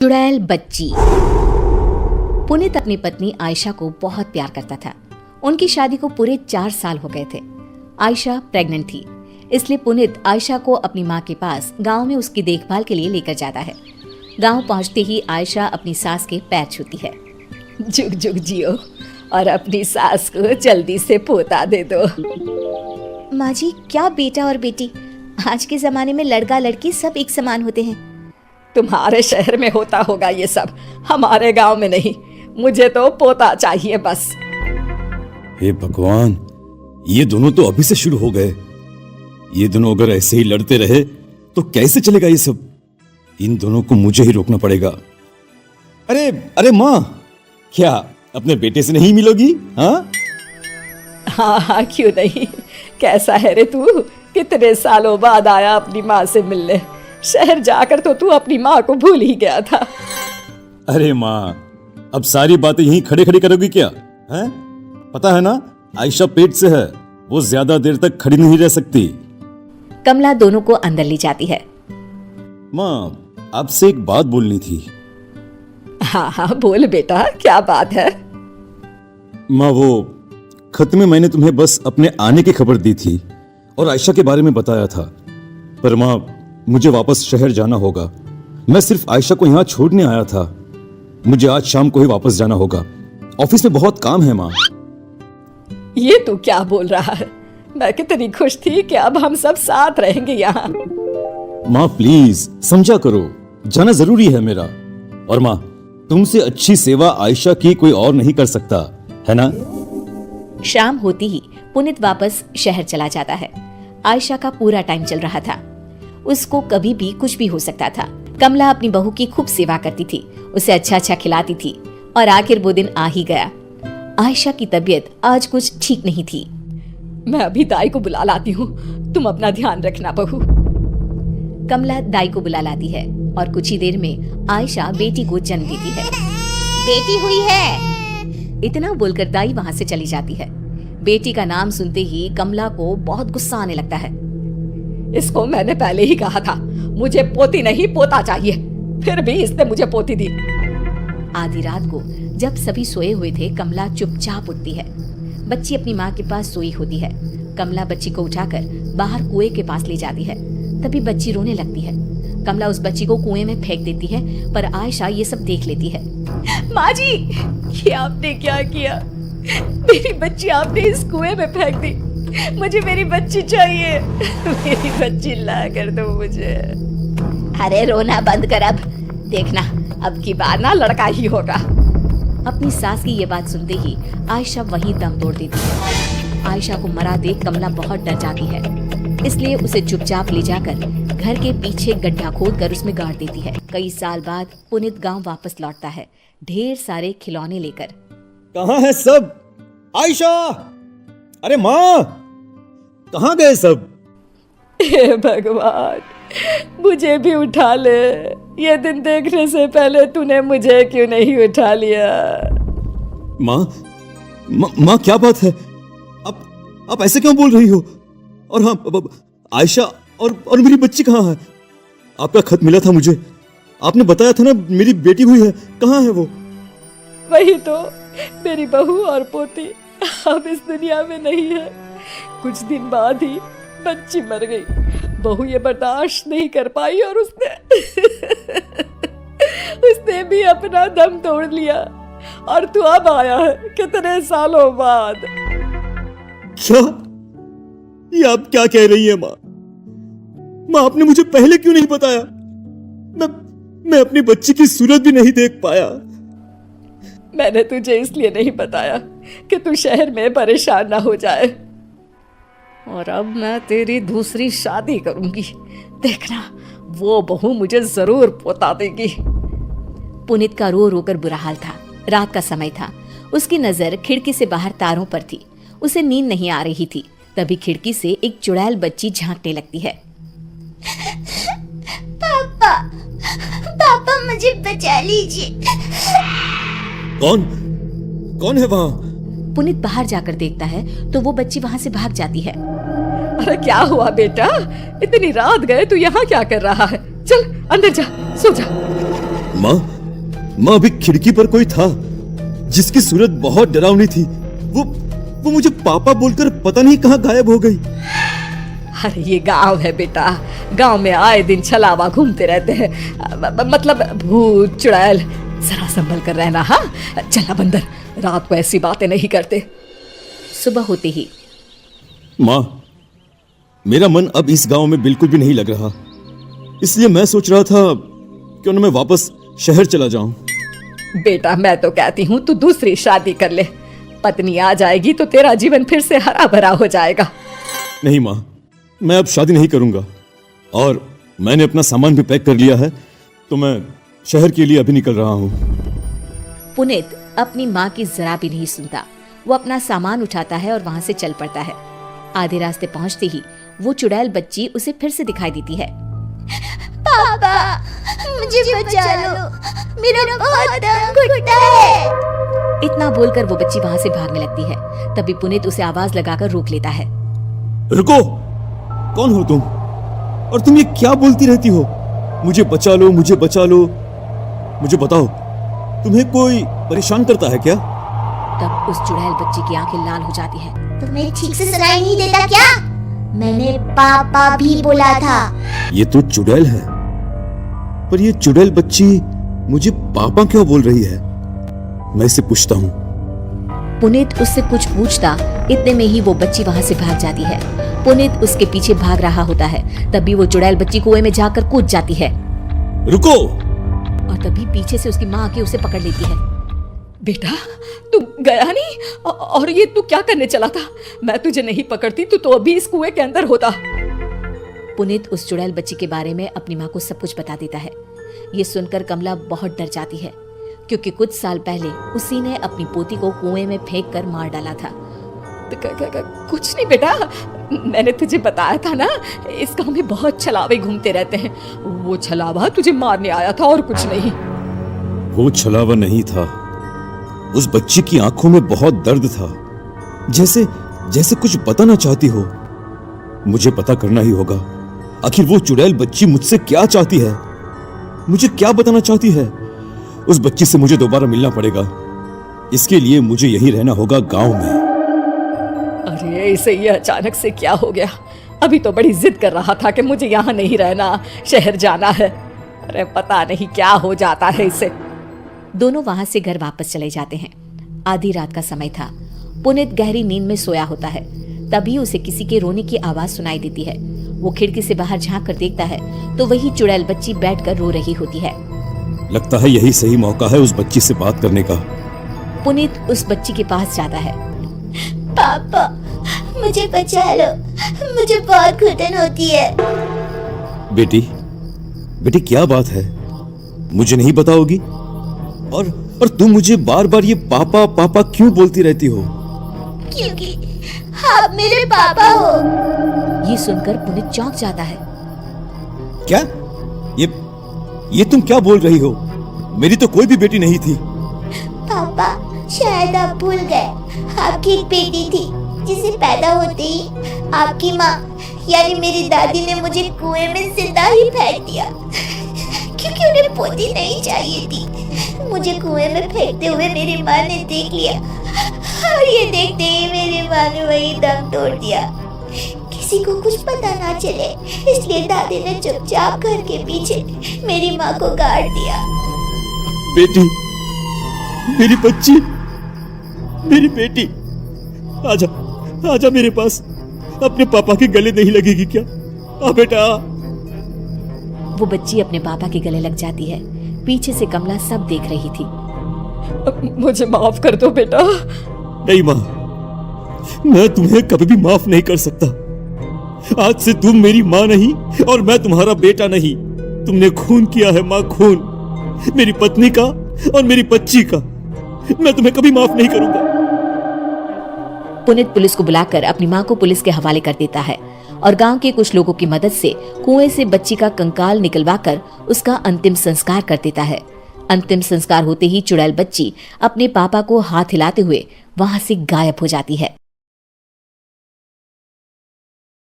चुड़ैल बच्ची। पुनीत अपनी पत्नी आयशा को बहुत प्यार करता था। उनकी शादी को पूरे 4 साल हो गए थे। आयशा प्रेग्नेंट थी, इसलिए पुनीत आयशा को अपनी माँ के पास गांव में उसकी देखभाल के लिए लेकर जाता है। गांव पहुंचते ही आयशा अपनी सास के पैर छूती है। जुग जुग जियो और अपनी सास को जल्दी से पोता दे दो। माँ जी, क्या बेटा और बेटी, आज के जमाने में लड़का लड़की सब एक समान होते हैं। तुम्हारे शहर में होता होगा ये सब, हमारे गांव में नहीं। मुझे तो पोता चाहिए बस। हे भगवान, ये दोनों तो अभी से शुरू हो गए। ये दोनों अगर ऐसे ही लड़ते रहे तो कैसे चलेगा ये सब। इन दोनों को मुझे ही रोकना पड़ेगा। अरे अरे माँ, क्या अपने बेटे से नहीं मिलोगी? हाँ हाँ, क्यों नहीं। कैसा है रे तू? कितने सालों बाद आया अपनी माँ से मिलने। शहर जाकर तो तू अपनी माँ को भूल ही गया था। अरे माँ, अब सारी बातें यहीं खड़े खड़े करोगी क्या? हैं? पता है ना, आयशा पेट से है, वो ज्यादा देर तक खड़ी नहीं रह सकती। कमला दोनों को अंदर ले जाती है। माँ, आपसे एक बात बोलनी थी। हाँ हाँ, बोल बेटा, क्या बात है? माँ, वो खत में मैंने तुम्हें बस अपने आने की खबर दी थी और आयशा के बारे में बताया था, पर माँ मुझे वापस शहर जाना होगा। मैं सिर्फ आयशा को यहाँ छोड़ने आया था। मुझे आज शाम को ही वापस जाना होगा। ऑफिस में बहुत काम है माँ। ये तू क्या बोल रहा है? मैं कितनी खुश थी कि अब हम सब साथ रहेंगे यहाँ। माँ प्लीज समझा करो, जाना जरूरी है मेरा। और माँ, तुमसे अच्छी सेवा आयशा की कोई और नहीं कर सकता, है ना? शाम होती ही पुनीत वापस शहर चला जाता है। आयशा का पूरा टाइम चल रहा था। उसको कभी भी कुछ भी हो सकता था। कमला अपनी बहू की खूब सेवा करती थी, उसे अच्छा अच्छा खिलाती थी और आखिर वो दिन आ ही गया। आयशा की तबीयत आज कुछ ठीक नहीं थी। मैं अभी दाई को बुला लाती हूँ, तुम अपना ध्यान रखना बहू। कमला दाई को बुला लाती है और कुछ ही देर में आयशा बेटी को जन्म देती है। बेटी हुई है, इतना बोलकर दाई वहाँ से चली जाती है। बेटी का नाम सुनते ही कमला को बहुत गुस्सा आने लगता है। इसको मैंने पहले ही कहा था, मुझे पोती नहीं पोता चाहिए, फिर भी इसने मुझे पोती दी। आधी रात को जब सभी सोए हुए थे, कमला चुपचाप उठती है। बच्ची अपनी माँ के पास सोई होती है। कमला बच्ची को उठाकर बाहर कुएं के पास ले जाती है। तभी बच्ची रोने लगती है। कमला उस बच्ची को कुएं में फेंक देती है, पर आयशा ये सब देख लेती है। माँ जी, ये आपने क्या किया? मेरी बच्ची आपने इस कुएं में फेंक दी। मुझे मेरी बच्ची चाहिए। मेरी बच्ची ला कर दो मुझे। अरे रोना बंद कर, अब देखना, अब की बार ना लड़का ही होगा। अपनी सास की ये बात सुनते ही आयशा वहीं दम तोड़ देती है। आयशा को मरा देख कमला बहुत डर जाती है, इसलिए उसे चुपचाप ले जाकर घर के पीछे गड्ढा खोदकर उसमें गाड़ देती है। कई साल बाद पुनीत गांव वापस लौटता है, ढेर सारे खिलौने लेकर। कहाँ है सब? आयशा, अरे माँ, कहाँ गए सब? हे भगवान, मुझे भी उठा ले। ये दिन देखने से पहले तूने मुझे क्यों नहीं उठा लिया? माँ, क्या बात है? आप ऐसे क्यों बोल रही हो? और हाँ, आयशा और मेरी बच्ची कहाँ है? आपका खत मिला था मुझे, आपने बताया था ना मेरी बेटी हुई है, कहाँ है वो? वही तो, मेरी बहू और पोती अब इस दुनिया में नहीं है। कुछ दिन बाद ही बच्ची मर गई। बहू ये बर्दाश्त नहीं कर पाई और उसने भी अपना दम तोड़ लिया। और तू अब आया है कितने सालों बाद। क्या? ये आप क्या कह रही है माँ? माँ, आपने मुझे पहले क्यों नहीं बताया? मैं अपनी बच्ची की सूरत भी नहीं देख पाया। मैंने तुझे इसलिए नहीं बताया कि तू शहर में परेशान ना हो जाए। और अब मैं तेरी दूसरी शादी करूंगी, देखना, वो बहू मुझे जरूर पोता देगी। पुनीत का रो रो कर बुरा हाल था। रात का समय था। उसकी नजर खिड़की से बाहर तारों पर थी। उसे नींद नहीं आ रही थी। तभी खिड़की से एक चुड़ैल बच्ची झांकने लगती है। पापा, पापा मुझे बचा लीजिए। कौन है वहाँ? पुनीत बाहर जाकर देखता है तो वो बच्ची वहाँ से भाग जाती है। अरे क्या हुआ बेटा, इतनी रात गए तू यहाँ क्या कर रहा है? चल अंदर जा, सो जा। माँ, माँ अभी खिड़की पर कोई था जिसकी सूरत बहुत डरावनी थी। वो मुझे पापा बोलकर पता नहीं कहाँ गायब हो गई। अरे ये गांव है बेटा, गांव में आए दिन छलावा घूमते रहते हैं, मतलब भूत चुड़ैल। जरा संभल कर रहना। हाँ चला बंदर, रात को ऐसी बातें नहीं करते। सुबह होते ही माँ, मेरा मन अब इस गांव में बिल्कुल भी नहीं लग रहा, इसलिए मैं सोच रहा था क्यों न मैं वापस शहर चला जाऊं। बेटा मैं तो कहती हूँ तू दूसरी शादी कर ले, पत्नी आ जाएगी तो तेरा जीवन फिर से हरा भरा हो जाएगा। नहीं माँ, मैं अब शादी नहीं करूंगा और मैंने अपना सामान भी पैक कर लिया है, तो मैं शहर के लिए अभी निकल रहा हूँ। पुनीत अपनी माँ की जरा भी नहीं सुनता। वो अपना सामान उठाता है और वहाँ से चल पड़ता है। आधे रास्ते पहुँचते ही वो चुड़ैल बच्ची उसे फिर से दिखाई देती है। पापा मुझे बचा लो, मेरा बहुत दम घुटता है। इतना बोलकर वो बच्ची वहाँ से भागने लगती है। तभी पुनीत उसे आवाज लगाकर रोक लेता है। रुको, कौन हो तुम और तुम ये क्या बोलती रहती हो? मुझे बचा लो, मुझे बचा लो। मुझे बताओ, तुम्हें कोई परेशान करता है क्या? तब उस चुड़ैल बच्ची की आंखें लाल हो जाती है। तुम्हें ठीक से सुनाई नहीं देता क्या? मैंने पापा भी बोला था। ये तो चुड़ैल है, पर ये चुड़ैल बच्ची मुझे पापा क्यों बोल रही है? मैं इसे पूछता हूँ। पुनीत उससे कुछ पूछता, इतने में ही वो बच्ची वहाँ से भाग जाती है। पुनीत उसके पीछे भाग रहा होता है, तभी वो चुड़ैल बच्ची कुएं में जाकर कूद जाती है। रुको! और तभी पीछे से उसकी माँ आके उसे पकड़ लेती है। बेटा तू गया नहीं, और ये तू क्या करने चला था? मैं तुझे नहीं पकड़ती तो अभी इस कुएं के अंदर होता। पुनीत उस चुड़ैल बच्ची के बारे में अपनी माँ को सब कुछ बता देता है। ये सुनकर कमला बहुत डर जाती है, क्योंकि कुछ साल पहले उसी ने अपनी पोती को कुएं में फेंक कर मार डाला था। कुछ नहीं बेटा, मैंने तुझे बताया था ना, इस गांव में बहुत छलावे घूमते रहते हैं। वो छलावा तुझे मारने आया था और कुछ नहीं। वो छलावा नहीं था, उस बच्ची की आंखों में बहुत दर्द था, जैसे जैसे कुछ बताना चाहती हो। मुझे पता करना ही होगा, आखिर वो चुड़ैल बच्ची मुझसे क्या चाहती है, मुझे क्या बताना चाहती है। उस बच्ची से मुझे दोबारा मिलना पड़ेगा। इसके लिए मुझे यहीं रहना होगा, गांव में। अरे इसे ये अचानक से क्या हो गया? अभी तो बड़ी जिद कर रहा था कि मुझे यहाँ नहीं रहना, शहर जाना है। अरे पता नहीं क्या हो जाता है इसे। दोनों वहां से घर वापस चले जाते हैं। आधी रात का समय था। पुनीत गहरी नींद में सोया होता है। तभी उसे किसी के रोने की आवाज सुनाई देती है। वो खिड़की से बाहर झांक कर देखता है तो वही चुड़ैल बच्ची बैठकर रो रही होती है। लगता है यही सही मौका है उस बच्ची से बात करने का। पुनीत उस बच्ची के पास जाता है। पापा मुझे बचा लो, मुझे बहुत घुटन होती है। बेटी, बेटी क्या बात है, मुझे नहीं बताओगी? और तुम मुझे बार बार ये पापा पापा क्यों बोलती रहती हो? क्योंकि आप मेरे पापा हो। ये सुनकर पुनीत चौंक जाता है। क्या? ये तुम क्या बोल रही हो? मेरी तो कोई भी बेटी नहीं थी। पापा शायद आप भूल गए, आपकी एक बेटी थी जिसे पैदा होते ही आपकी माँ यानी मेरी दादी ने मुझे कुएं में जिंदा ही फेंक दिया, क्योंकि उन्हें पोती नहीं चाहिए थी। मुझे कुएं में फेंकते हुए मेरी माँ ने देख लिया और ये देखते ही मेरी माँ ने वही दम तोड़ दिया। किसी को कुछ पता ना चले इसलिए दादी ने चुपचाप घर के पीछे मेरी माँ को गाड़ दिया। बेटी, मेरी बच्ची, मेरी बेटी, आजा आजा मेरे पास। अपने पापा के गले नहीं लगेगी क्या? आ बेटा। वो बच्ची अपने पापा के गले लग जाती है। पीछे से कमला सब देख रही थी। मुझे माफ कर दो बेटा। नहीं माँ, मैं तुम्हें कभी भी माफ नहीं कर सकता। आज से तुम मेरी माँ नहीं और मैं तुम्हारा बेटा नहीं। तुमने खून किया है माँ, खून, मेरी पत्नी का और मेरी बच्ची का। मैं तुम्हें कभी माफ नहीं करूंगा। पुनीत पुलिस को बुलाकर अपनी माँ को पुलिस के हवाले कर देता है और गांव के कुछ लोगों की मदद से कुएं से बच्ची का कंकाल निकलवाकर उसका अंतिम संस्कार कर देता है। अंतिम संस्कार होते ही चुड़ैल बच्ची अपने पापा को हाथ हिलाते हुए वहां से गायब हो जाती है।